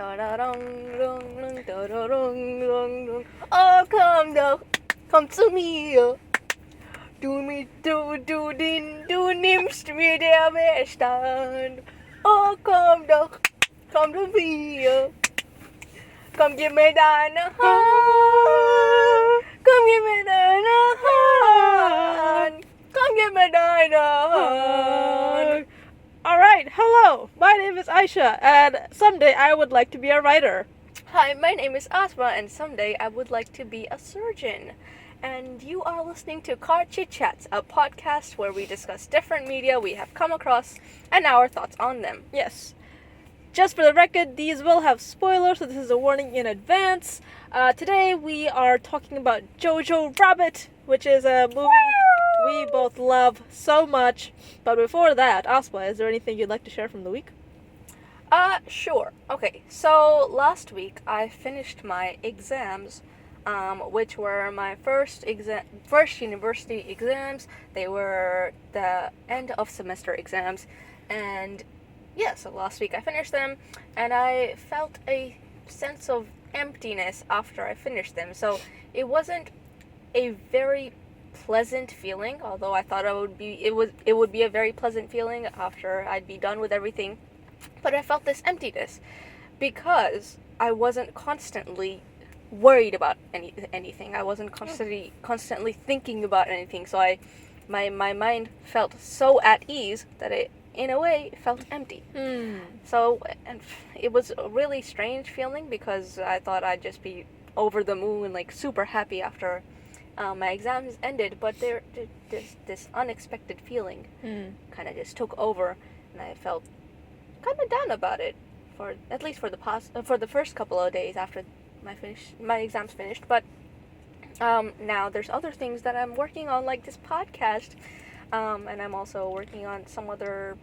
Oh, come to me. Du du nimmst mir der Verstand. Oh, komm to me. Come give me deine Hand. Come give me deine Hand. Come give me deine Hand. Alright, hello! My name is Aisha, and someday I would like to be a writer. Hi, my name is Aasima, and someday I would like to be a surgeon. And you are listening to Car Chit Chats, a podcast where we discuss different media we have come across and our thoughts on them. Yes. Just for the record, these will have spoilers, so this is a warning in advance. Today we are talking about Jojo Rabbit, which is a movie we both love so much. But before that, Aspa, is there anything you'd like to share from the week? Sure. Okay, so last week I finished my exams, which were my first university exams. They were the end of semester exams, and yeah, so last week I finished them, and I felt a sense of emptiness after I finished them. So it wasn't a very pleasant feeling, although I thought it would be a very pleasant feeling after I'd be done with everything. But I felt this emptiness because I wasn't constantly worried about anything. I wasn't constantly thinking about anything. So my mind felt so at ease that it, in a way, felt empty. So, and it was a really strange feeling because I thought I'd just be over the moon, like super happy after my exams ended. But this unexpected feeling kind of just took over, and I felt kind of down about it for at least for the first couple of days after my exams finished. But now there's other things that I'm working on, like this podcast, and I'm also working on some other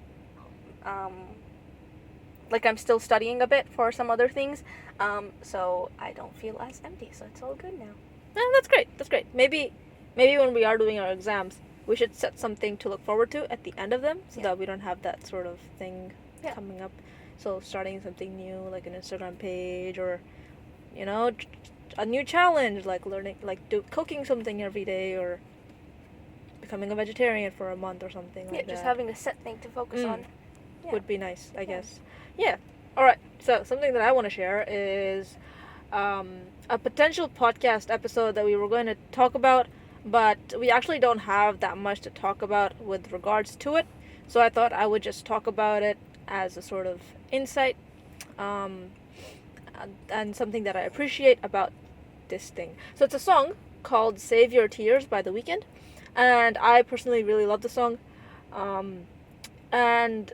like I'm still studying a bit for some other things, so I don't feel as empty, so it's all good now. That's great. Maybe when we are doing our exams, we should set something to look forward to at the end of them, so that we don't have that sort of thing coming up. So starting something new, like an Instagram page, or a new challenge, like learning, like cooking something every day, or becoming a vegetarian for a month or something like that. Just having a set thing to focus on would be nice, I guess. Yeah. Alright, so something that I want to share is a potential podcast episode that we were going to talk about, but we actually don't have that much to talk about with regards to it. So I thought I would just talk about it as a sort of insight, and something that I appreciate about this thing. So it's a song called Save Your Tears by The Weeknd, and I personally really love the song, and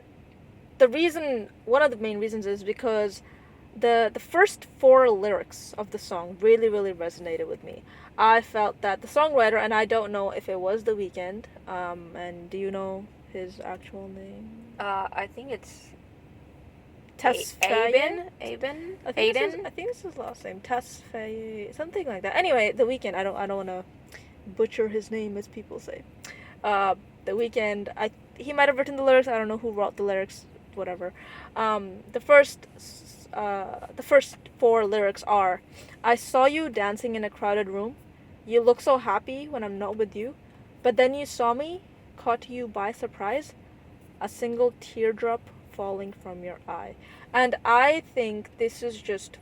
one of the main reasons is because the first 4 lyrics of the song really, really resonated with me. I felt that the songwriter, and I don't know if it was The Weeknd, and do you know his actual name? I think it's Tesfaye. Aiden. I think this is his last name. Tesfaye, something like that. Anyway, The Weeknd. I don't want to butcher his name, as people say. The Weeknd. He might have written the lyrics. I don't know who wrote the lyrics. Whatever. The first 4 lyrics are: I saw you dancing in a crowded room. You look so happy when I'm not with you, but then you saw me, caught you by surprise. A single teardrop falling from your eye. And I think this is just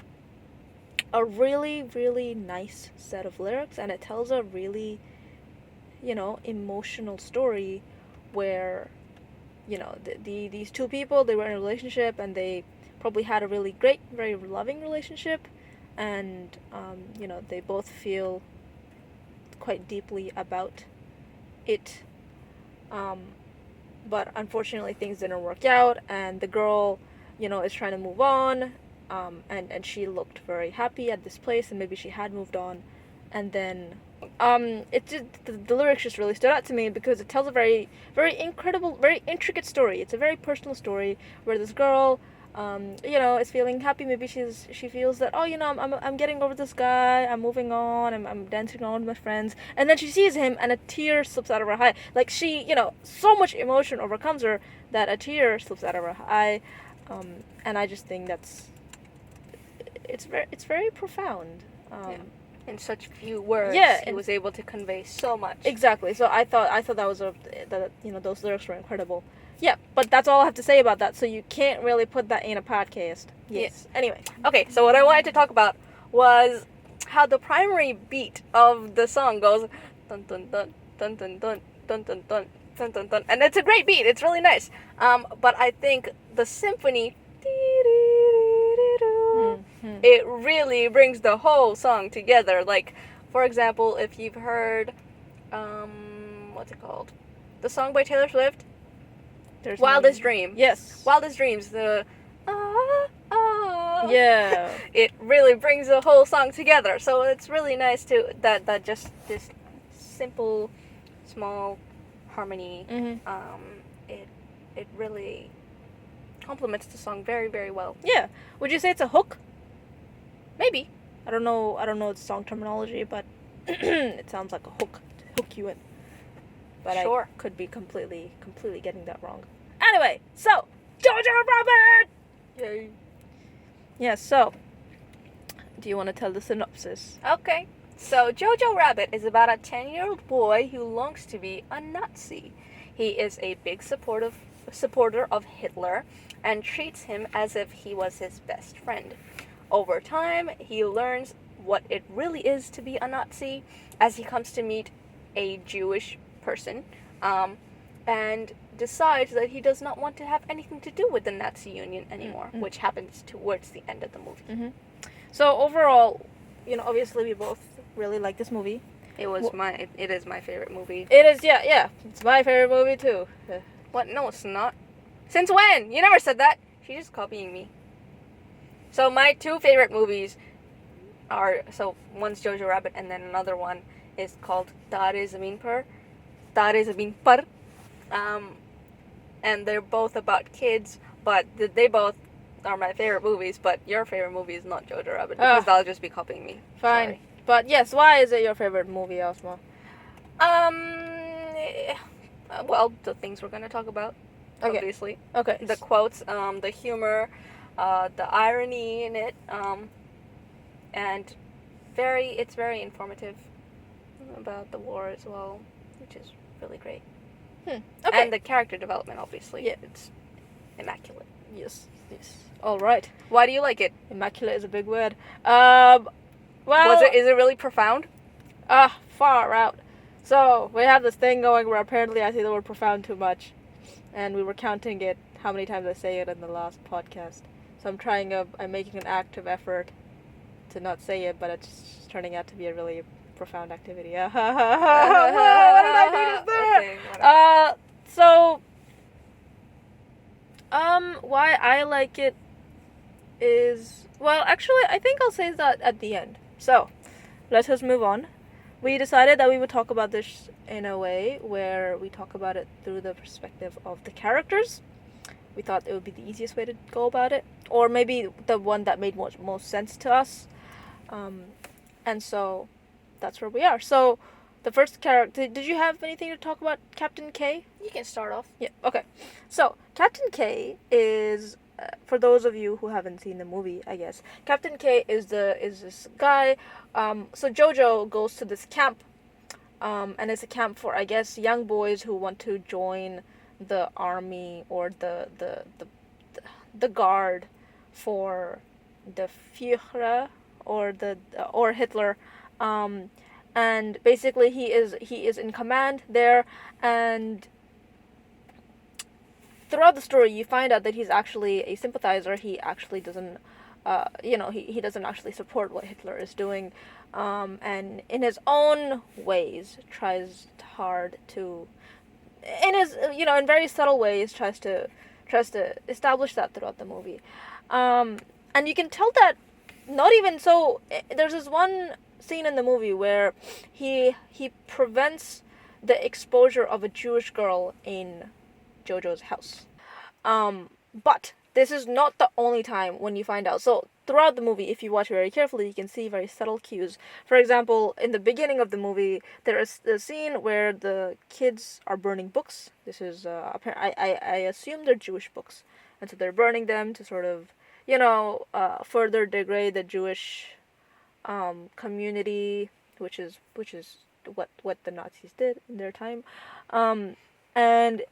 a really, really nice set of lyrics, and it tells a really, emotional story where, these two people, they were in a relationship, and they probably had a really great, very loving relationship, and, they both feel quite deeply about it, but unfortunately things didn't work out, and the girl, is trying to move on, and she looked very happy at this place, and maybe she had moved on, and then it just the lyrics just really stood out to me because it tells a very, very incredible, very intricate story. It's a very personal story where this girl is feeling happy. Maybe she feels that, I'm getting over this guy, I'm moving on, I'm dancing on with my friends, and then she sees him and a tear slips out of her eye. Like she, so much emotion overcomes her that a tear slips out of her eye, and I just think it's very profound. Yeah. In such few words, Yeah, he was able to convey so much. Exactly. So I thought that was that those lyrics were incredible. Yeah, but that's all I have to say about that. So you can't really put that in a podcast. Yes. Anyway. Okay, so what I wanted to talk about was how the primary beat of the song goes dun dun dun dun dun dun dun dun dun dun dun dun, and it's a great beat. It's really nice. But I think the symphony, it really brings the whole song together. Like, for example, if you've heard, what's it called? The song by Taylor Swift, Wildest Dream. Yes. Wildest Dreams. The Yeah. it really brings the whole song together. So it's really nice to that just this simple, small harmony. It really complements the song very, very well. Yeah. Would you say it's a hook? Maybe. I don't know the song terminology, but it sounds like a hook to hook you in. But Sure. I could be completely getting that wrong. Anyway, so Jojo Rabbit. Yay. Yeah. So, do you want to tell the synopsis? Okay. So Jojo Rabbit is about a 10-year-old boy who longs to be a Nazi. He is a big supporter of Hitler and treats him as if he was his best friend. Over time, he learns what it really is to be a Nazi as he comes to meet a Jewish person and decides that he does not want to have anything to do with the Nazi Union anymore, which happens towards the end of the movie. So overall, obviously we both really like this movie. It is my favorite movie. It is, yeah. It's my favorite movie too. What? No, it's not. Since when? You never said that. She's just copying me. So my two favorite movies are, one's Jojo Rabbit and then another one is called Tare Zameen Par. And they're both about kids, but they both are my favorite movies, but your favorite movie is not Jojo Rabbit because that'll just be copying me. Fine. Sorry. But yes, why is it your favorite movie, Aasima? Well, the things we're going to talk about, obviously. Okay. The quotes, the humor, the irony in it, and it's very informative about the war as well, which is really great. Okay. And the character development, obviously. Yeah. It's immaculate. Yes. All right. Why do you like it? Immaculate is a big word. Well, Is it really profound? Far out. So we have this thing going where apparently I say the word profound too much, and we were counting it how many times I say it in the last podcast. So I'm making an active effort to not say it, but it's turning out to be a really profound activity. What did I do just there? Okay, so why I like it is, well, actually I think I'll say that at the end. So let us move on. We decided that we would talk about this in a way where we talk about it through the perspective of the characters. We thought it would be the easiest way to go about it, or maybe the one that made most sense to us. And so that's where we are. So the first character, did you have anything to talk about Captain K? You can start off. Yeah, okay. So Captain K is, for those of you who haven't seen the movie, I guess, Captain K is this guy. So Jojo goes to this camp, and it's a camp for, I guess, young boys who want to join the army or the guard for the Führer or Hitler. And basically he is in command there, and throughout the story you find out that he's actually a sympathizer. He actually doesn't he doesn't actually support what Hitler is doing, and in his own ways tries hard to, in very subtle ways, tries to establish that throughout the movie. And you can tell that not even so. There's this one scene in the movie where he prevents the exposure of a Jewish girl in Jojo's house. But this is not the only time when you find out. So throughout the movie, if you watch very carefully, you can see very subtle cues. For example, in the beginning of the movie, there is a scene where the kids are burning books. This is I assume they're Jewish books, and so they're burning them to sort of further degrade the Jewish community, which is what the Nazis did in their time, and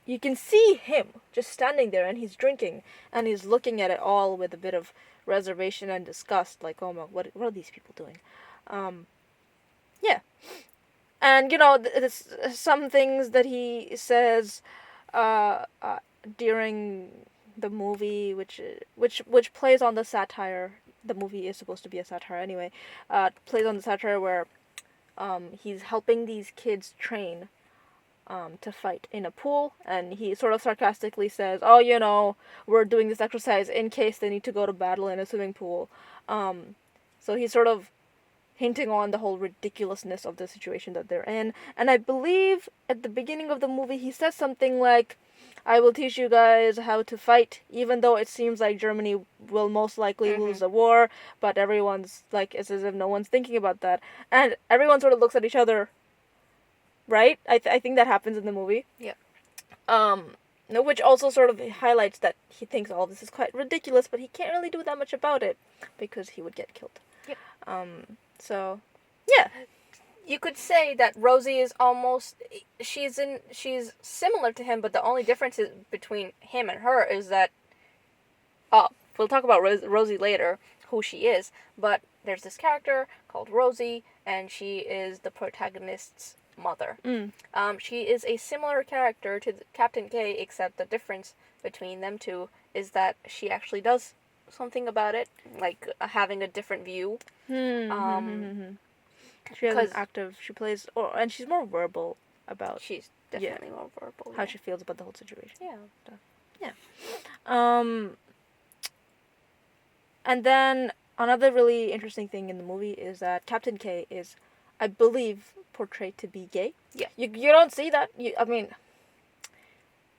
you can see him just standing there, and he's drinking, and he's looking at it all with a bit of reservation and disgust, like, oh my, what are these people doing? Yeah, and some things that he says during the movie, which plays on the satire. The movie is supposed to be a satire anyway. Plays on the satire where he's helping these kids train to fight in a pool, and he sort of sarcastically says, "Oh, we're doing this exercise in case they need to go to battle in a swimming pool." So he's sort of hinting on the whole ridiculousness of the situation that they're in. And I believe at the beginning of the movie he says something like, "I will teach you guys how to fight, even though it seems like Germany will most likely lose the war," but everyone's like, it's as if no one's thinking about that. And everyone sort of looks at each other, right? I think that happens in the movie. Yeah. Which also sort of highlights that he thinks all this is quite ridiculous, but he can't really do that much about it because he would get killed. Yep. So, yeah. You could say that Rosie is almost, she's similar to him, but the only difference between him and her is that, we'll talk about Rosie later, who she is, but there's this character called Rosie, and she is the protagonist's mother. She is a similar character to Captain K, except the difference between them two is that she actually does something about it, like having a different view. She has an active, she plays, and she's more verbal about. She's definitely more verbal. How she feels about the whole situation. Yeah. And then another really interesting thing in the movie is that Captain K is, I believe, portrayed to be gay. Yeah. You don't see that. I mean,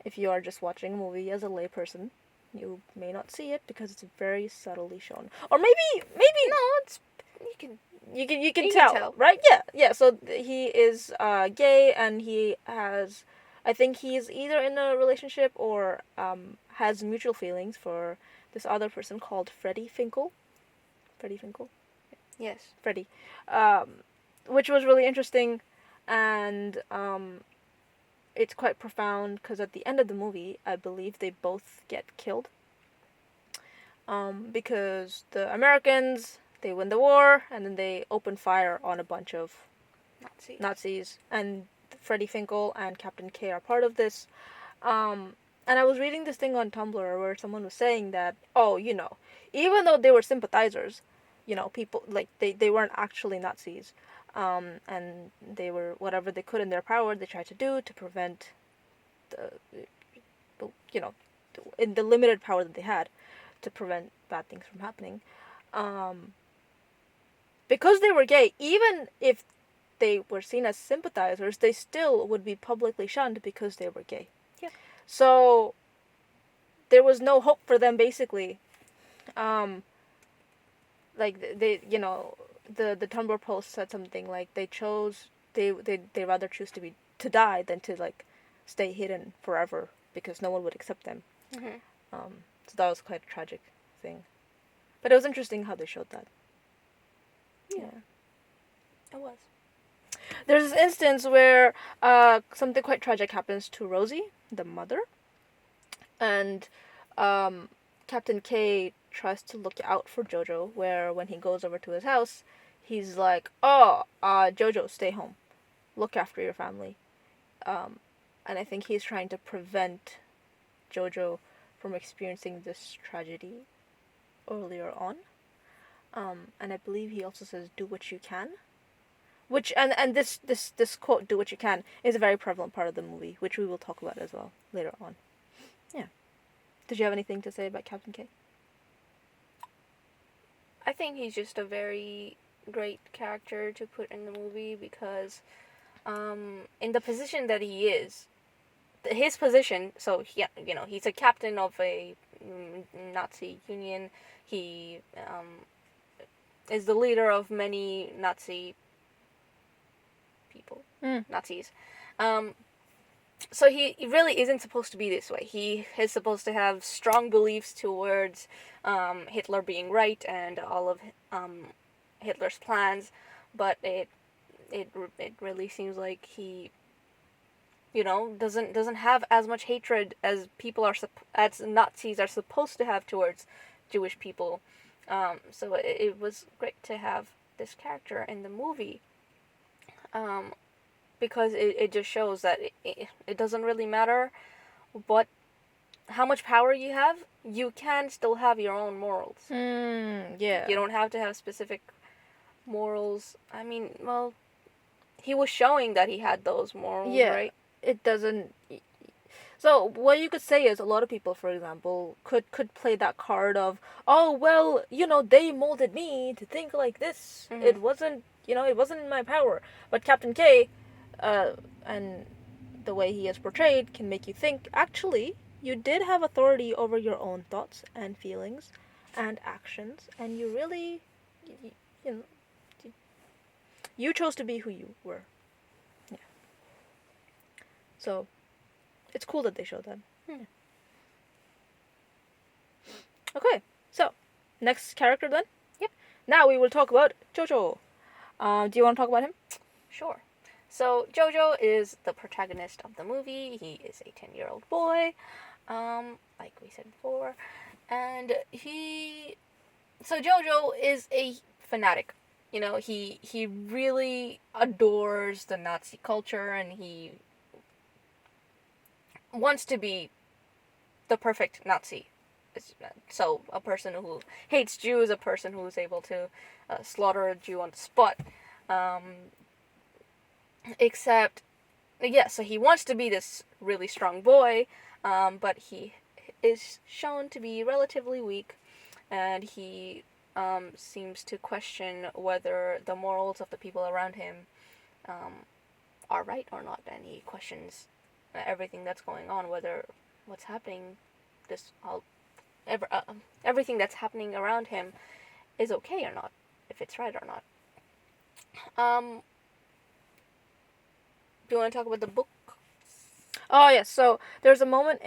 if you are just watching a movie as a layperson, you may not see it because it's very subtly shown. Or maybe no, it's you can tell, right? Yeah. So he is gay, and he has, I think he's either in a relationship or has mutual feelings for this other person called Freddie Finkel. Yes. Freddie. Which was really interesting, and it's quite profound because at the end of the movie, I believe they both get killed. Because the Americans, they win the war, and then they open fire on a bunch of Nazis, and Freddie Finkel and Captain K are part of this. And I was reading this thing on Tumblr where someone was saying that, even though they were sympathizers, people, like, they weren't actually Nazis. And they were, whatever they could in their power, they tried to do to prevent in the limited power that they had, to prevent bad things from happening. Because they were gay, even if they were seen as sympathizers, they still would be publicly shunned because they were gay. Yeah. So there was no hope for them, basically. Like they, the Tumblr post said something like they rather choose to die than to, like, stay hidden forever because no one would accept them. So that was quite a tragic thing, but it was interesting how they showed that. Yeah. It was. There's this instance where something quite tragic happens to Rosie, the mother, and Captain K tries to look out for Jojo, where when he goes over to his house, he's like, Jojo, stay home. Look after your family. And I think he's trying to prevent Jojo from experiencing this tragedy earlier on. And I believe he also says, do what you can. Which, and this quote, do what you can, is a very prevalent part of the movie, which we will talk about as well later on. Yeah. Did you have anything to say about Captain K? I think he's just a very great character to put in the movie because in the position that he is, his position, so he's a captain of a Nazi union. He is the leader of many Nazi people, Nazis. So he really isn't supposed to be this way. He is supposed to have strong beliefs towards Hitler being right and all of um, Hitler's plans, but it really seems like he, doesn't have as much hatred as as Nazis are supposed to have towards Jewish people. So it was great to have this character in the movie. Um, because it just shows that it doesn't really matter what how much power you have, you can still have your own morals. Yeah. You don't have to have specific morals. I mean, well, he was showing that he had those morals, Yeah. right? It doesn't. So what you could say is a lot of people, for example, could play that card of, oh well, they molded me to think like this. Mm-hmm. It wasn't in my power. But Captain K, and the way he is portrayed can make you think actually you did have authority over your own thoughts and feelings and actions, and you really, you, you know, you chose to be who you were. Yeah. So it's cool that they showed that. Hmm. Okay, so next character then. Yep. Now we will talk about Jojo. Do you want to talk about him? Sure. So Jojo is the protagonist of the movie. He is a 10-year-old boy, like we said before, and so Jojo is a fanatic. He really adores the Nazi culture, and he wants to be the perfect Nazi. So a person who hates Jews, a person who is able to slaughter a Jew on the spot. Except, yeah, so he wants to be this really strong boy, but he is shown to be relatively weak, and he seems to question whether the morals of the people around him are right or not, and he questions everything that's going on, whether what's happening, everything that's happening around him is okay or not, if it's right or not. Do you want to talk about the book? Oh yes. So there's a moment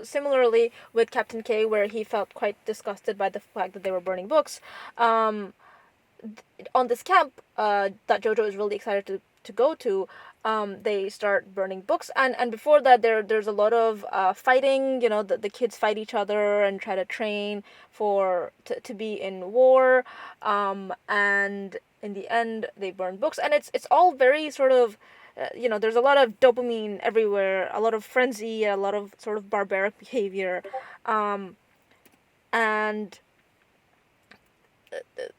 similarly with Captain K where he felt quite disgusted by the fact that they were burning books. On this camp that Jojo is really excited to go to, they start burning books, and before that there's a lot of fighting. The kids fight each other and try to train to be in war, and in the end they burn books, and it's all very sort of. There's a lot of dopamine everywhere, a lot of frenzy, a lot of sort of barbaric behavior, and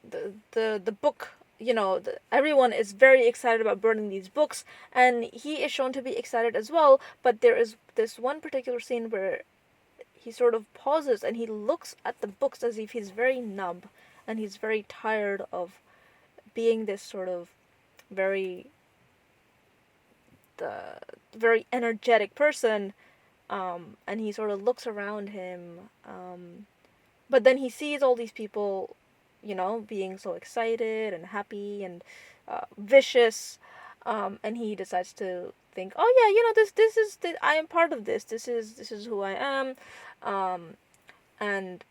the book, everyone is very excited about burning these books, and he is shown to be excited as well. But there is this one particular scene where he sort of pauses and he looks at the books as if he's very numb and he's very tired of being this sort of very very energetic person, and he sort of looks around him, but then he sees all these people, being so excited and happy and vicious, and he decides to think, oh yeah, this is I am part of this. This is who I am, and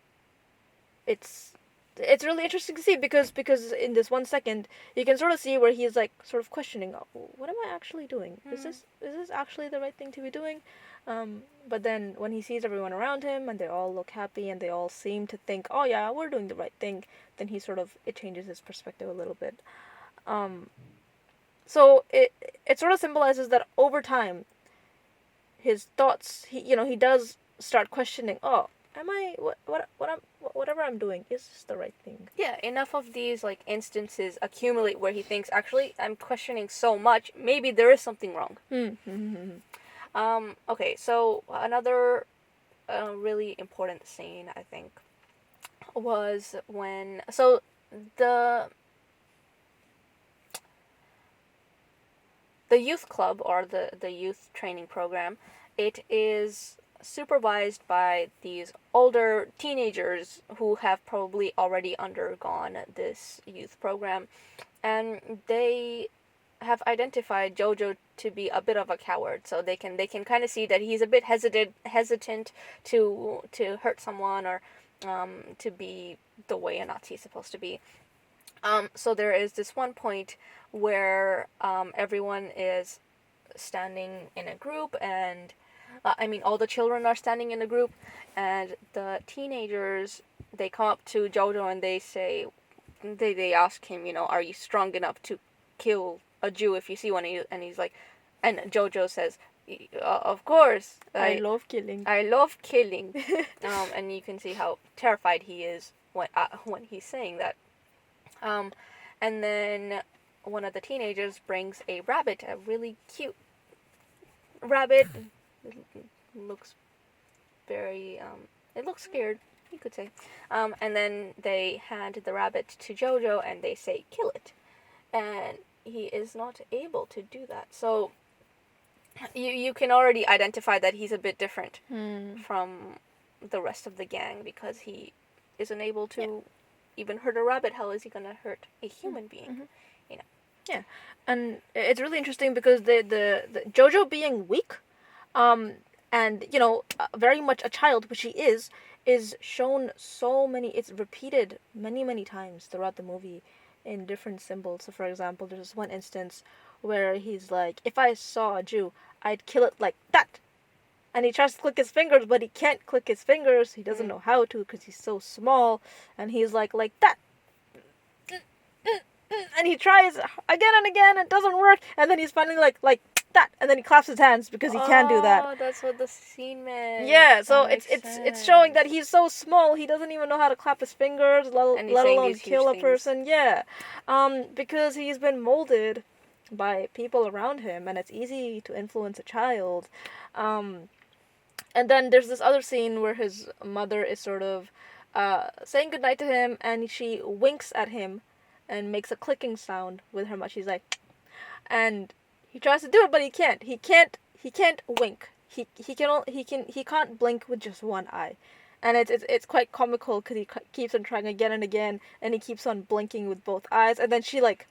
it's really interesting to see because in this 1 second you can sort of see where he's like sort of questioning, oh, what am I actually doing? Is this actually the right thing to be doing? But then when he sees everyone around him and they all look happy and they all seem to think, oh yeah, we're doing the right thing, then it changes his perspective a little bit. So it sort of symbolizes that over time his thoughts, he does start questioning, oh, am I whatever I'm doing, is this the right thing? Yeah, enough of these like instances accumulate where he thinks, actually, I'm questioning so much, maybe there is something wrong. Okay, so another really important scene, I think, was when the youth club, or the youth training program, it is supervised by these older teenagers who have probably already undergone this youth program, and they have identified Jojo to be a bit of a coward, so they can kind of see that he's a bit hesitant to hurt someone or to be the way a Nazi is supposed to be. So there is this one point where everyone is standing in a group, and all the children are standing in a group, and the teenagers, they come up to Jojo and they say, they ask him, are you strong enough to kill a Jew if you see one? And he's like, and Jojo says, of course, I love killing. I love killing. And you can see how terrified he is when he's saying that. And then one of the teenagers brings a rabbit, a really cute rabbit. It looks very, it looks scared, you could say. And then they hand the rabbit to Jojo and they say, kill it. And he is not able to do that. So you can already identify that he's a bit different from the rest of the gang, because he isn't able to even hurt a rabbit. How is he gonna hurt a human being? Yeah, and it's really interesting because the Jojo being weak, and very much a child, which he is shown it's repeated many times throughout the movie in different symbols. So for example, there's this one instance where he's like, if I saw a Jew, I'd kill it like that. And he tries to click his fingers, but he can't click his fingers. He doesn't know how to because he's so small. And he's like that. And he tries again and again, and it doesn't work. And then he's finally like that. And then he claps his hands because he can't do that. Oh, that's what the scene meant. Yeah, so it's showing that he's so small, he doesn't even know how to clap his fingers, let alone kill a person. Yeah, because he's been molded by people around him, and it's easy to influence a child. And then there's this other scene where his mother is sort of saying goodnight to him, and she winks at him and makes a clicking sound with her mouth. She's like, and he tries to do it, but he can't. He can't wink. He can't blink with just one eye, and it's quite comical because he keeps on trying again and again, and he keeps on blinking with both eyes, and then she like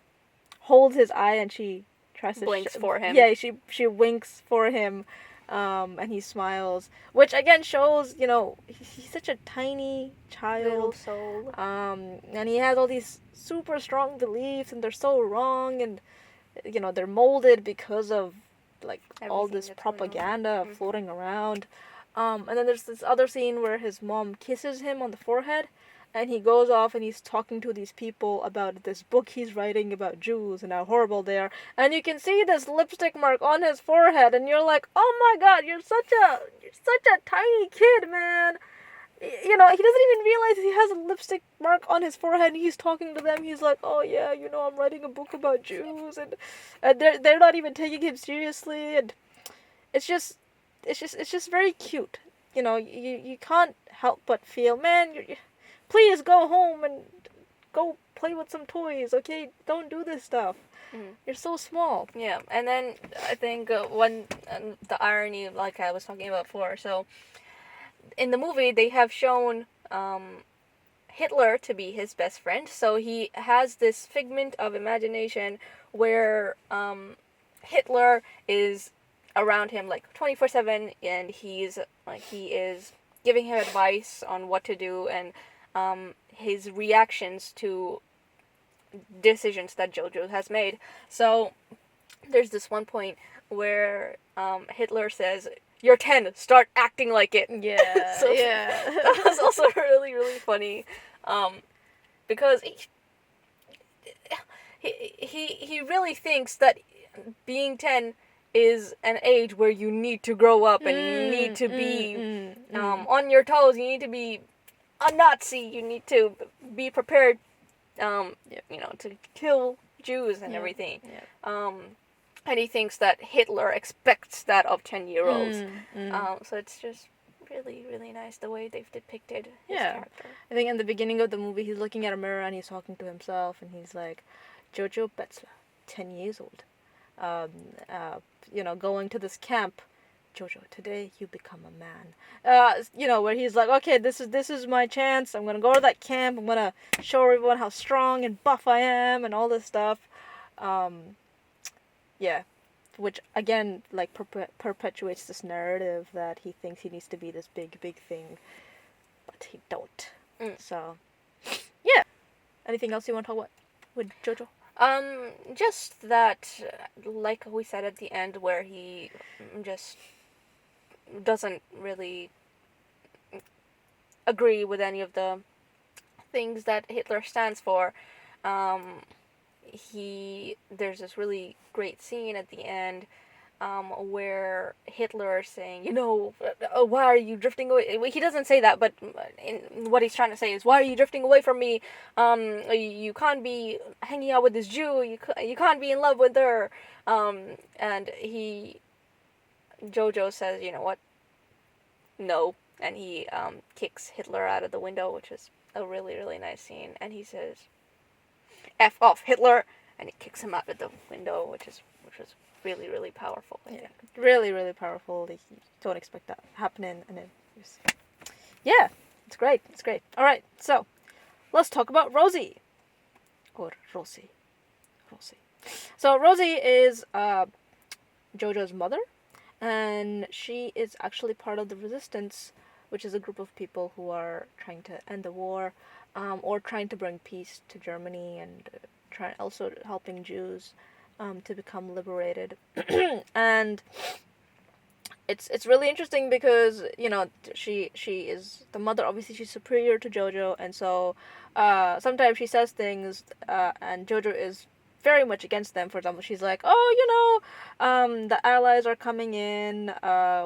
holds his eye and she tries to blinks for him. Yeah, she winks for him. And he smiles, which again shows, he's such a tiny child. Little soul. And he has all these super strong beliefs, and they're so wrong, and, they're molded because of, like, all this propaganda floating around. And then there's this other scene where his mom kisses him on the forehead, and he goes off and he's talking to these people about this book he's writing about Jews and how horrible they are. And you can see this lipstick mark on his forehead, and you're like, oh my god, you're such a tiny kid, man. He doesn't even realize he has a lipstick mark on his forehead, and he's talking to them. He's like, oh yeah, I'm writing a book about Jews, and they're not even taking him seriously, and it's just very cute. You can't help but feel, man, please go home and go play with some toys, okay? Don't do this stuff. You're so small. Yeah, and then I think the irony, like I was talking about before, so in the movie they have shown Hitler to be his best friend, so he has this figment of imagination where Hitler is around him like 24/7, and he is giving him advice on what to do, and his reactions to decisions that Jojo has made. So there's this one point where Hitler says, "You're 10, start acting like it." Yeah, so yeah. That was also really, really funny, because he really thinks that being 10 is an age where you need to grow up and you need to be on your toes. You need to be a Nazi. You need to be prepared, to kill Jews and everything. Yeah. And he thinks that Hitler expects that of 10-year-olds. So it's just really, really nice the way they've depicted his character. I think in the beginning of the movie, he's looking at a mirror and he's talking to himself, and he's like, Jojo Betzler, 10 years old, going to this camp. Jojo, today you become a man. Where he's like, okay, this is my chance. I'm gonna go to that camp. I'm gonna show everyone how strong and buff I am and all this stuff. Yeah, which again like perpetuates this narrative that he thinks he needs to be this big thing, but he don't. Mm. So yeah. Anything else you want to talk about with Jojo? Just that, like we said at the end, where he just doesn't really agree with any of the things that Hitler stands for. Um, there's this really great scene at the end where Hitler is saying, why are you drifting away? He doesn't say that, but what he's trying to say is, why are you drifting away from me? You can't be hanging out with this Jew. You can't be in love with her. And Jojo says, you know what? No. And he kicks Hitler out of the window, which is a really, really nice scene. And he says, F off, Hitler! And he kicks him out of the window, which was really, really powerful. I think. Really, really powerful. Like, you don't expect that happening, and then just... yeah, it's great. It's great. All right, so let's talk about Rosie, or Rosie. So Rosie is Jojo's mother, and she is actually part of the resistance, which is a group of people who are trying to end the war, or trying to bring peace to Germany, and also helping Jews to become liberated. And it's really interesting because she is the mother. Obviously, she's superior to Jojo, and so sometimes she says things, and Jojo is very much against them. For example, she's like, the Allies are coming in.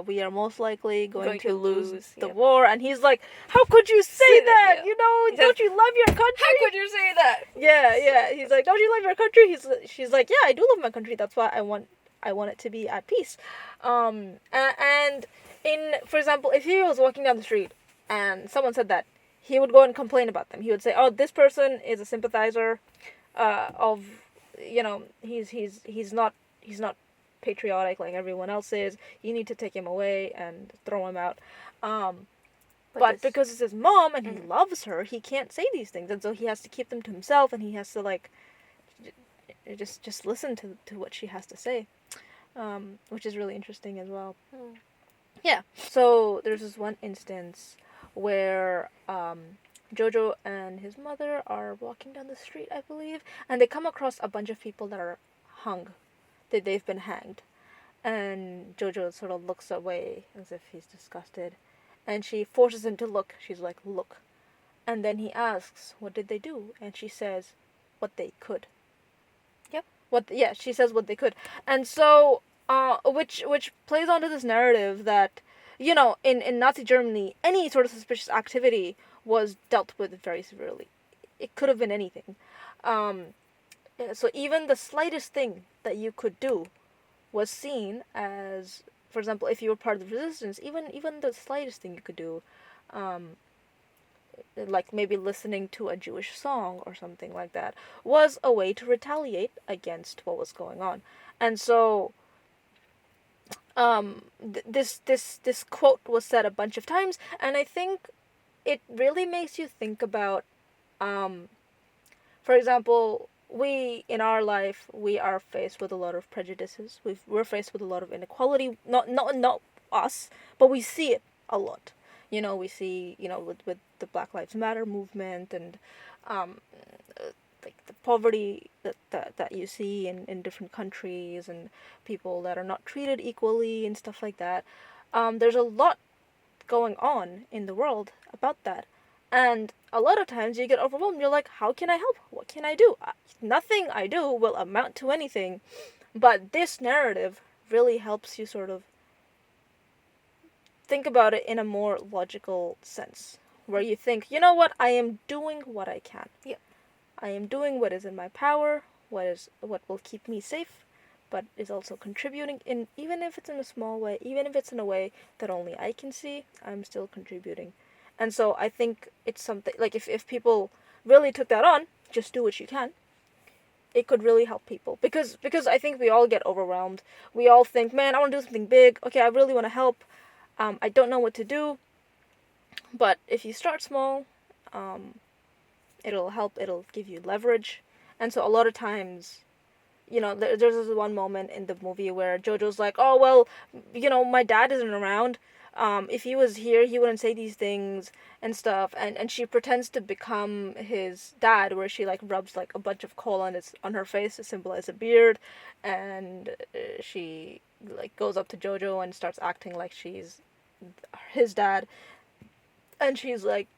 We are most likely going to lose the war. And he's like, how could you say that? Yeah. Don't you love your country? How could you say that? Yeah. He's like, don't you love your country? She's like, yeah, I do love my country. That's why I want it to be at peace. And for example, if he was walking down the street and someone said that, he would go and complain about them. He would say, oh, this person is a sympathizer of, he's not patriotic like everyone else is. You need to take him away and throw him out. But because it's his mom and he loves her, he can't say these things, and so he has to keep them to himself, and he has to like just listen to what she has to say, which is really interesting as well. Yeah. So there's this one instance where Jojo and his mother are walking down the street, I believe, and they come across a bunch of people that are hung, that they've been hanged, and Jojo sort of looks away as if he's disgusted, and she forces him to look. She's like, look. And then he asks, what did they do? And she says, what they could. Yep. She says what they could. And so, which plays onto this narrative that, in Nazi Germany, any sort of suspicious activity was dealt with very severely. It could have been anything. So even the slightest thing that you could do was seen as, for example, if you were part of the resistance, even the slightest thing you could do, like maybe listening to a Jewish song or something like that, was a way to retaliate against what was going on. And so this quote was said a bunch of times, and I think it really makes you think about, for example, we in our life, we are faced with a lot of prejudices. We're faced with a lot of inequality. Not us, but we see it a lot. We see, with the Black Lives Matter movement, and like the poverty that you see in different countries, and people that are not treated equally and stuff like that. There's a lot going on in the world about that. And a lot of times you get overwhelmed. You're like, how can I help? What can I do? Nothing I do will amount to anything. But this narrative really helps you sort of think about it in a more logical sense, where you think, you know what, I am doing what I can. Yep. I am doing what is in my power, what will keep me safe, but is also contributing, in even if it's in a small way, even if it's in a way that only I can see, I'm still contributing. And so I think it's something, like, if people really took that on, just do what you can, it could really help people. Because I think we all get overwhelmed. We all think, man, I want to do something big. Okay, I really want to help. I don't know what to do. But if you start small, it'll help. It'll give you leverage. And so a lot of times, there's this one moment in the movie where Jojo's like, oh, well, my dad isn't around. If he was here, he wouldn't say these things and stuff. And she pretends to become his dad, where she like rubs like a bunch of coal on her face to symbolize a beard, and she like goes up to Jojo and starts acting like she's his dad, and she's like,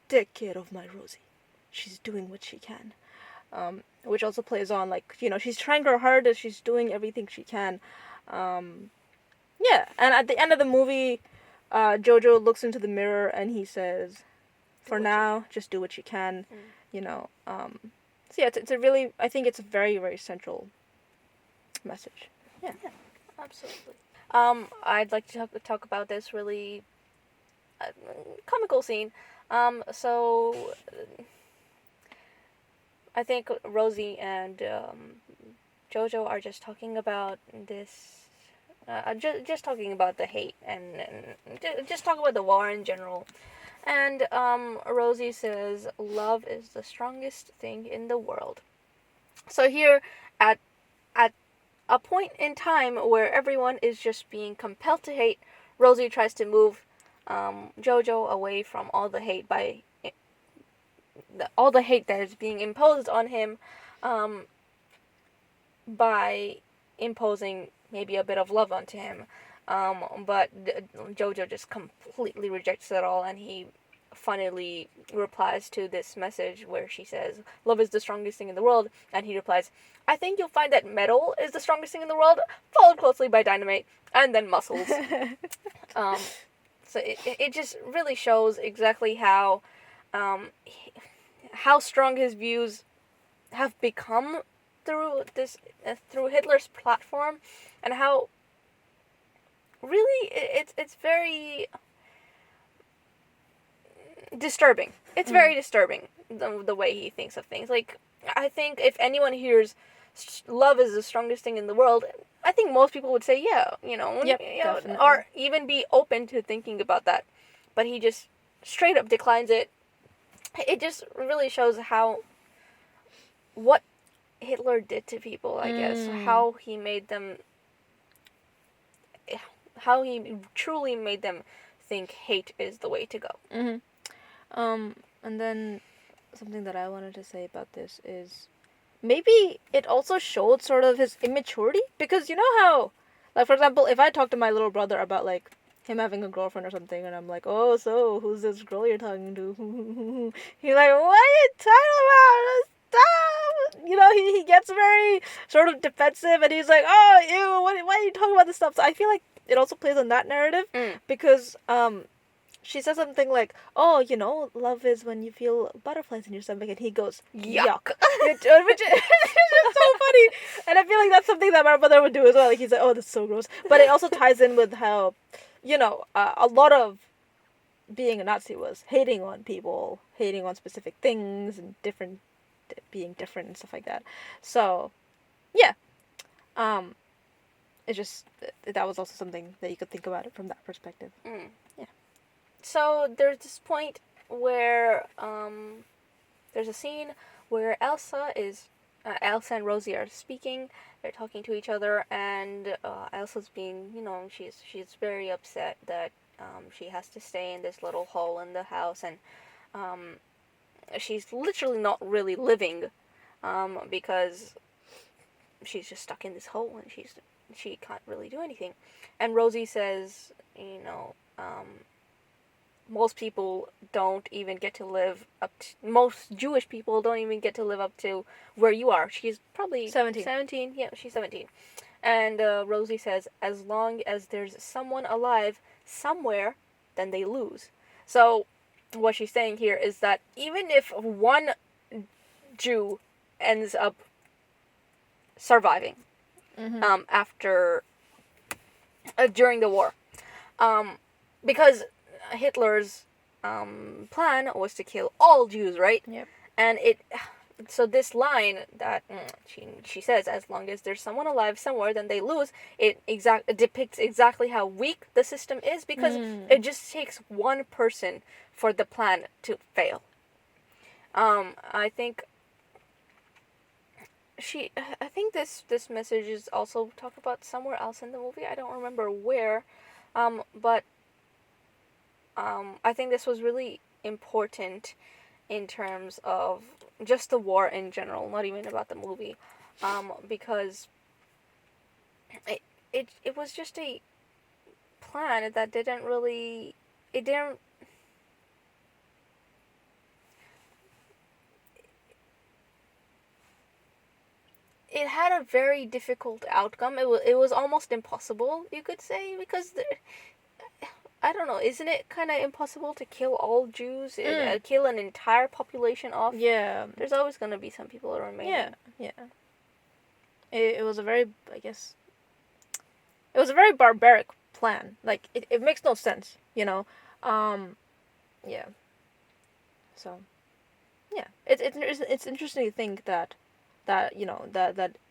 take care of my Rosie. She's doing what she can. Which also plays on like, she's trying her hardest, she's doing everything she can. Yeah, and at the end of the movie, Jojo looks into the mirror and he says, for now, just do what you can, So yeah, it's a really, I think it's a very, very central message. Yeah. Yeah, absolutely. I'd like to talk about this really comical scene. So I think Rosie and Jojo are just talking about this. Just talking about the hate and just talking about the war in general. And Rosie says, "Love is the strongest thing in the world." So here, at a point in time where everyone is just being compelled to hate, Rosie tries to move Jojo away from all the hate all the hate that is being imposed on him, by imposing maybe a bit of love onto him. But Jojo just completely rejects it all, and he funnily replies to this message where she says, "Love is the strongest thing in the world," and he replies, "I think you'll find that metal is the strongest thing in the world, followed closely by dynamite, and then muscles." So it just really shows exactly how strong his views have become through Hitler's platform, and how really it's very disturbing. It's very disturbing the way he thinks of things. Like, I think if anyone hears love is the strongest thing in the world, I think most people would say yeah, Yep, definitely. or even be open to thinking about that. But he just straight up declines it. It just really shows what Hitler did to people, I guess. How he truly made them think hate is the way to go. And then something that I wanted to say about this is maybe it also showed sort of his immaturity, because you know how, like, for example, if I talk to my little brother about like him having a girlfriend or something, and I'm like, oh, so who's this girl you're talking to? He's like, what are you talking about? Stop! He gets very sort of defensive, and he's like, oh, ew, why are you talking about this stuff? So I feel like it also plays on that narrative, because she says something like, oh, love is when you feel butterflies in your stomach, and he goes, yuck. which is so funny. And I feel like that's something that my brother would do as well. Like, he's like, oh, that's so gross. But it also ties in with how, a lot of being a Nazi was hating on people, hating on specific things, and being different and stuff like that. So, yeah. It's just, that was also something that you could think about it from that perspective. Yeah. So there's this point where there's a scene where Elsa and Rosie are speaking. They're talking to each other, and Elsa's being, she's very upset that she has to stay in this little hole in the house, and she's literally not really living, because she's just stuck in this hole, and she can't really do anything. And Rosie says, most people don't even get to live most Jewish people don't even get to live up to where you are. She's probably 17. Yeah, she's 17. And Rosie says, as long as there's someone alive somewhere, then they lose. So what she's saying here is that even if one Jew ends up surviving after during the war, because Hitler's plan was to kill all Jews, right? Yep. And so this line that she says, as long as there's someone alive somewhere, then they lose, it depicts exactly how weak the system is, because it just takes one person for the plan to fail. I think I think this message is also talked about somewhere else in the movie. I don't remember where, but I think this was really important in terms of just the war in general, not even about the movie, because it was just a plan that didn't really it didn't it had a very difficult outcome. It was almost impossible, you could say, because I don't know, isn't it kind of impossible to kill all Jews, kill an entire population off? Yeah. There's always going to be some people remaining. Yeah, yeah. It was a very, I guess, it was a very barbaric plan. Like, it makes no sense, you know? Yeah. So, yeah. It's interesting to think that, that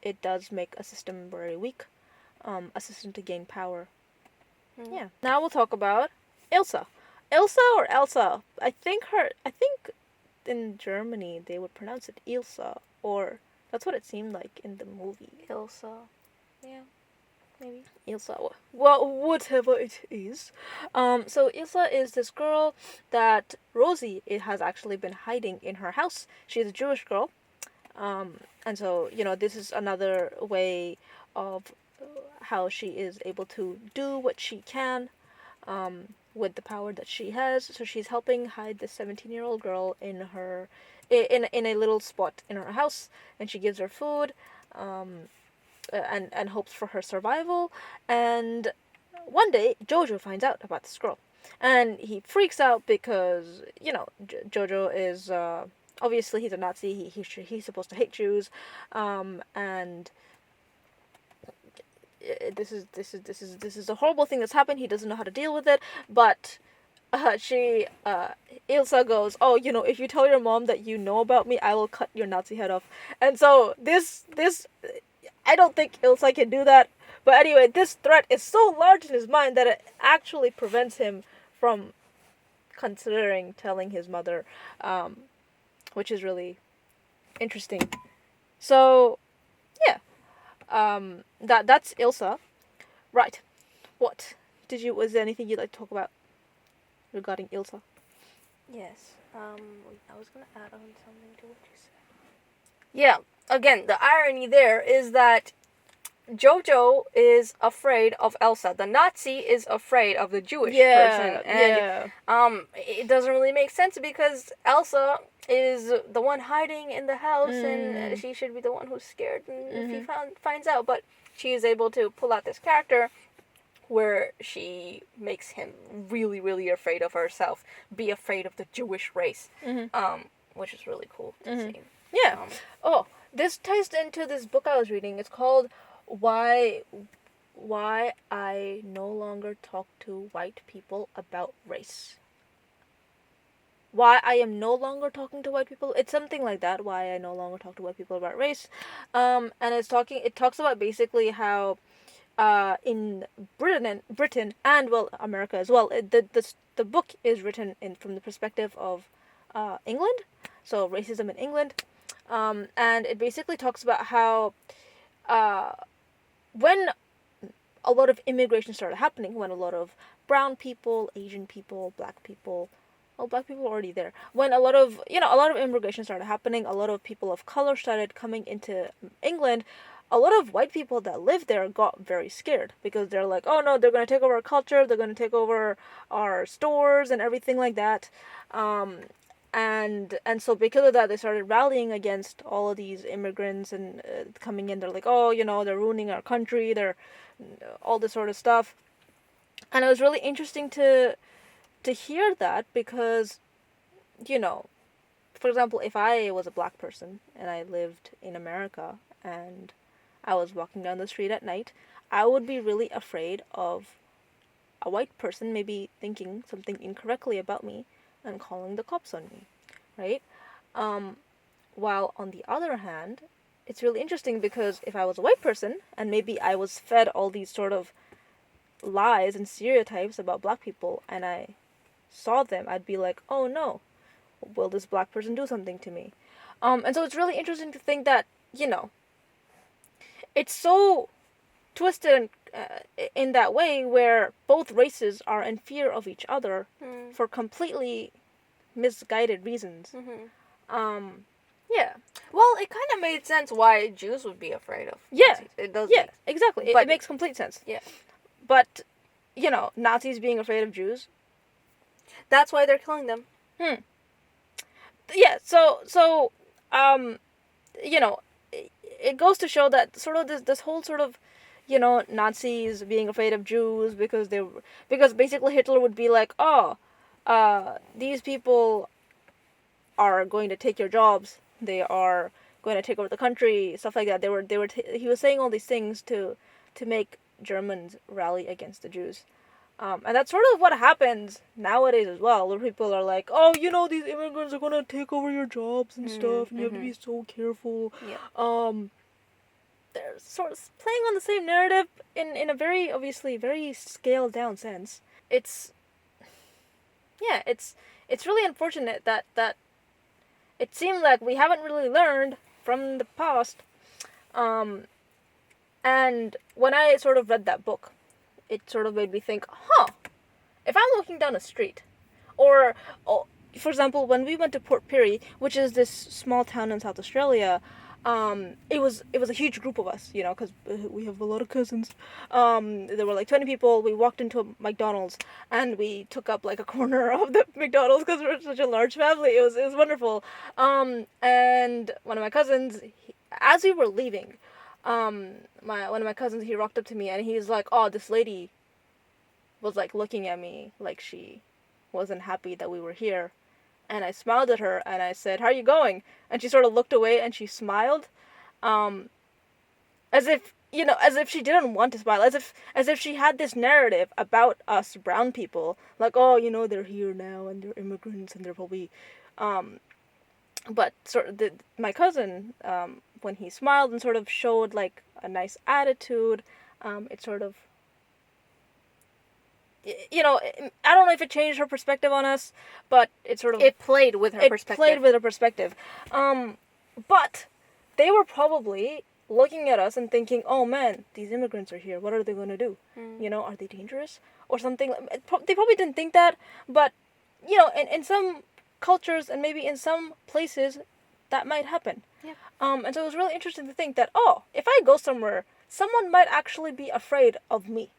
it does make a system very weak, a system to gain power. Yeah. Now we'll talk about Ilsa. Ilsa or Elsa? I think in Germany they would pronounce it Ilsa, or that's what it seemed like in the movie. Ilsa. Yeah. Maybe. Ilsa. Well, whatever it is. So Ilsa is this girl that Rosie has actually been hiding in her house. She's a Jewish girl. And so, this is another way of how she is able to do what she can with the power that she has. So she's helping hide this 17-year-old girl in a little spot in her house, and she gives her food and hopes for her survival. And one day, Jojo finds out about this girl, and he freaks out because Jojo is obviously he's a Nazi. He's supposed to hate Jews, and this is a horrible thing that's happened. He doesn't know how to deal with it, but Ilsa goes, oh, if you tell your mom that you know about me, I will cut your Nazi head off. And so this I don't think Ilsa can do that. But anyway, this threat is so large in his mind that it actually prevents him from considering telling his mother, which is really interesting. So, yeah. That's Ilsa. Right. What? Was there anything you'd like to talk about regarding Ilsa? Yes. I was gonna add on something to what you said. Yeah. Again, the irony there is that Jojo is afraid of Elsa. The Nazi is afraid of the Jewish person. And it doesn't really make sense because Elsa is the one hiding in the house and she should be the one who's scared if he finds out. But she is able to pull out this character where she makes him really, really afraid of herself, be afraid of the Jewish race, which is really cool to see. Yeah. This ties into this book I was reading. It's called Why I No Longer Talk to White People About Race. Why I am no longer talking to white people. It's something like that. Why I no longer talk to white people about race. And it talks about basically how in Britain and well America as well. The book is written from the perspective of England, so racism in England, and it basically talks about how when a lot of immigration started happening, when a lot of brown people, Asian people, black people. Well, black people were already there. When a lot of immigration started happening, a lot of people of color started coming into England. A lot of white people that lived there got very scared because they're like, oh no, they're going to take over our culture, they're going to take over our stores and everything like that. And so because of that, they started rallying against all of these immigrants and coming in. They're like, oh, they're ruining our country, they're all this sort of stuff. And it was really interesting to hear that because, for example, if I was a black person and I lived in America and I was walking down the street at night, I would be really afraid of a white person maybe thinking something incorrectly about me and calling the cops on me, right? While on the other hand, it's really interesting because if I was a white person and maybe I was fed all these sort of lies and stereotypes about black people and I saw them, I'd be like, oh no, will this black person do something to me? And so it's really interesting to think that, it's so twisted in that way where both races are in fear of each other for completely misguided reasons. Yeah. Well, it kind of made sense why Jews would be afraid of Yeah. Nazis. It does. Yeah, exactly. It makes complete sense. Yeah. But, Nazis being afraid of Jews. That's why they're killing them. Yeah, so, it goes to show that sort of this whole sort of, Nazis being afraid of Jews because basically Hitler would be like, oh, these people are going to take your jobs. They are going to take over the country, stuff like that. He was saying all these things to make Germans rally against the Jews. And that's sort of what happens nowadays as well, where people are like, oh, these immigrants are going to take over your jobs and stuff, and you have to be so careful. Yeah. They're sort of playing on the same narrative in a very, obviously, very scaled down sense. It's really unfortunate that it seemed like we haven't really learned from the past. And when I sort of read that book, it sort of made me think, if I'm walking down a street, or for example, when we went to Port Pirie, which is this small town in South Australia, it was a huge group of us, because we have a lot of cousins. There were like 20 people. We walked into a McDonald's, and we took up like a corner of the McDonald's because we're such a large family. It was wonderful. And one of my cousins, as we were leaving, one of my cousins, he walked up to me and he's like, oh, this lady was like looking at me like she wasn't happy that we were here. And I smiled at her and I said, how are you going? And she sort of looked away and she smiled, as if she didn't want to smile, as if she had this narrative about us brown people, like, oh, they're here now and they're immigrants and they're probably, but sort of my cousin, when he smiled and sort of showed like a nice attitude, it sort of, I don't know if it changed her perspective on us, but it sort of... It played with her perspective. But they were probably looking at us and thinking, oh man, these immigrants are here. What are they going to do? Are they dangerous? Or something. They probably didn't think that, but, in some cultures and maybe in some places, that might happen. Yeah. And so it was really interesting to think that, oh, if I go somewhere, someone might actually be afraid of me.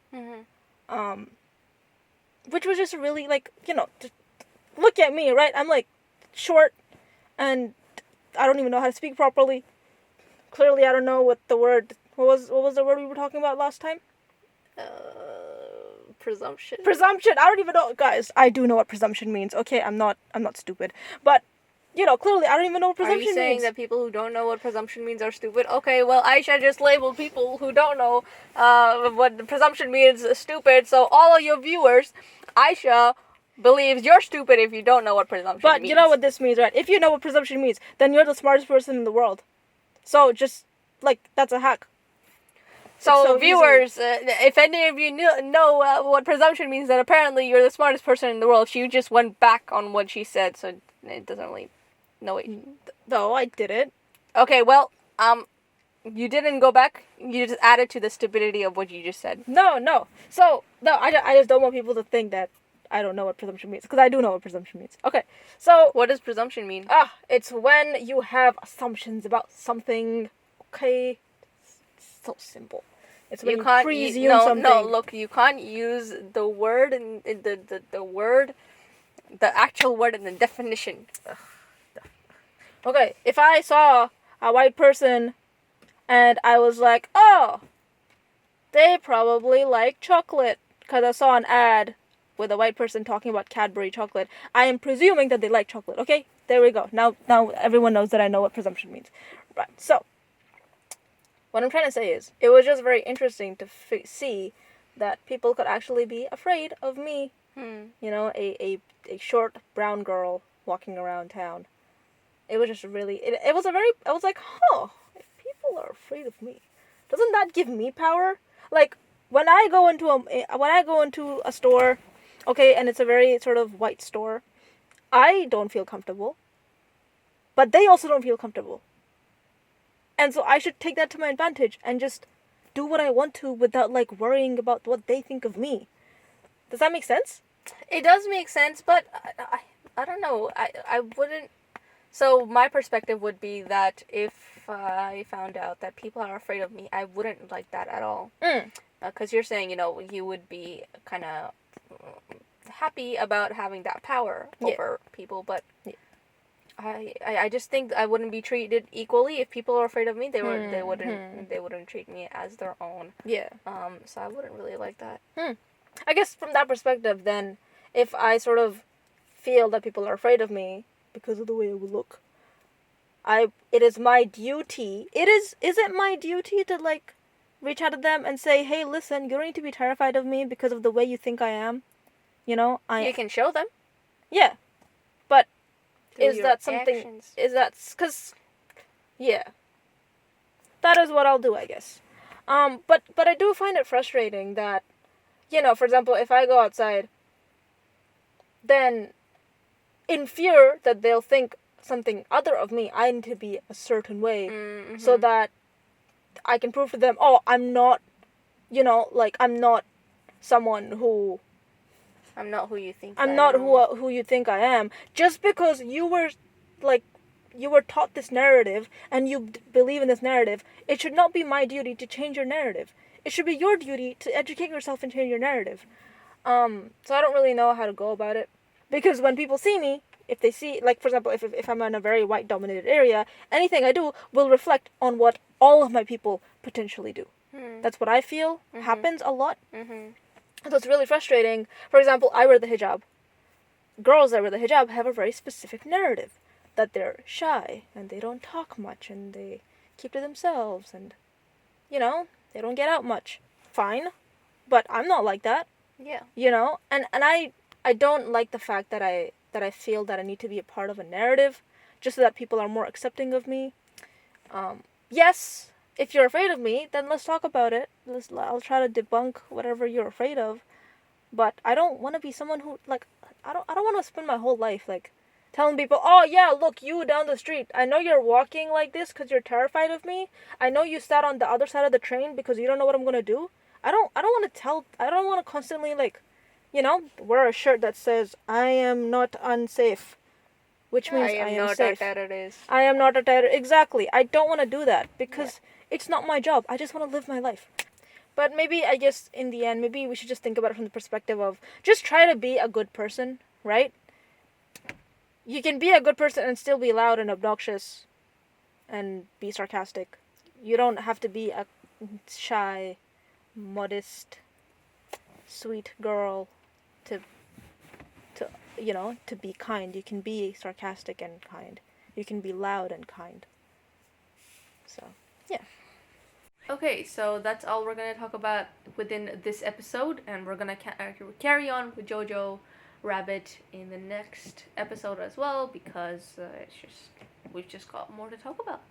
Which was just really, like, just look at me, right? I'm, like, short, and I don't even know how to speak properly. Clearly, I don't know what the word... What was the word we were talking about last time? Presumption. Presumption! I don't even know... Guys, I do know what presumption means. Okay, I'm not stupid. But, clearly, I don't even know what presumption means. Are you saying that people who don't know what presumption means are stupid? Okay, well, Aisha just labeled people who don't know what presumption means stupid, so all of your viewers... Aisha believes you're stupid if you don't know what presumption means. But you know what this means, right? If you know what presumption means, then you're the smartest person in the world. So just, like, that's a hack. So viewers, if any of you know what presumption means, then apparently you're the smartest person in the world. She just went back on what she said, so it doesn't really... No, wait. No, I didn't. Okay, well, you didn't go back. You just added to the stupidity of what you just said. No. So, I just don't want people to think that I don't know what presumption means. Because I do know what presumption means. Okay, so... What does presumption mean? It's when you have assumptions about something. Okay? It's so simple. It's when you presume something. No, look, you can't use the word and the actual word in the definition. Okay, if I saw a white person... and I was like, oh, they probably like chocolate. Because I saw an ad with a white person talking about Cadbury chocolate. I am presuming that they like chocolate. Okay, there we go. Now everyone knows that I know what presumption means. Right, so, what I'm trying to say is, it was just very interesting to see that people could actually be afraid of me. A short brown girl walking around town. It was just really, I was like, people are afraid of me. Doesn't that give me power? Like, when I go into a store, okay, and it's a very sort of white store, I don't feel comfortable. But they also don't feel comfortable. And so I should take that to my advantage and just do what I want to without like worrying about what they think of me. Does that make sense? It does make sense, but I don't know. I wouldn't. So my perspective would be that if I found out that people are afraid of me, I wouldn't like that at all. Because you're saying, you would be kind of happy about having that power over people, but I just think I wouldn't be treated equally if people are afraid of me. They wouldn't treat me as their own. Yeah. So I wouldn't really like that. I guess from that perspective, then, if I sort of feel that people are afraid of me because of the way I would look, it is my duty. Is it my duty to like reach out to them and say, hey, listen, you don't need to be terrified of me because of the way you think I am. You can show them. Yeah, but Through is your that something? actions. Is that because? Yeah, that is what I'll do, I guess. But I do find it frustrating that, for example, if I go outside, then in fear that they'll think something other of me, I need to be a certain way so that I can prove to them, oh, I'm not, I'm not someone who... I'm not who you think I'm I not am. who you think I am. Just because you were taught this narrative and you believe in this narrative, it should not be my duty to change your narrative. It should be your duty to educate yourself and change your narrative. So I don't really know how to go about it. Because when people see me, if they see, like, for example, if I'm in a very white-dominated area, anything I do will reflect on what all of my people potentially do. That's what I feel happens a lot. So it's really frustrating. For example, I wear the hijab. Girls that wear the hijab have a very specific narrative. That they're shy, and they don't talk much, and they keep to themselves, and, they don't get out much. Fine. But I'm not like that. Yeah. And I don't like the fact that I feel that I need to be a part of a narrative, just so that people are more accepting of me. Yes, if you're afraid of me, then let's talk about it. I'll try to debunk whatever you're afraid of. But I don't want to be someone who, like, I don't want to spend my whole life, like, telling people, oh yeah, look, you down the street, I know you're walking like this because you're terrified of me. I know you sat on the other side of the train because you don't know what I'm going to do. I don't want to constantly, like, wear a shirt that says, I am not unsafe. Which means I am safe. I am not a terrorist. Exactly. I don't want to do that because it's not my job. I just want to live my life. But maybe, I guess, in the end, maybe we should just think about it from the perspective of just try to be a good person, right? You can be a good person and still be loud and obnoxious and be sarcastic. You don't have to be a shy, modest, sweet girl to be kind. You can be sarcastic and kind. You can be loud and kind. So, yeah. Okay, so that's all we're going to talk about within this episode, and we're going to carry on with Jojo Rabbit in the next episode as well, because we've just got more to talk about.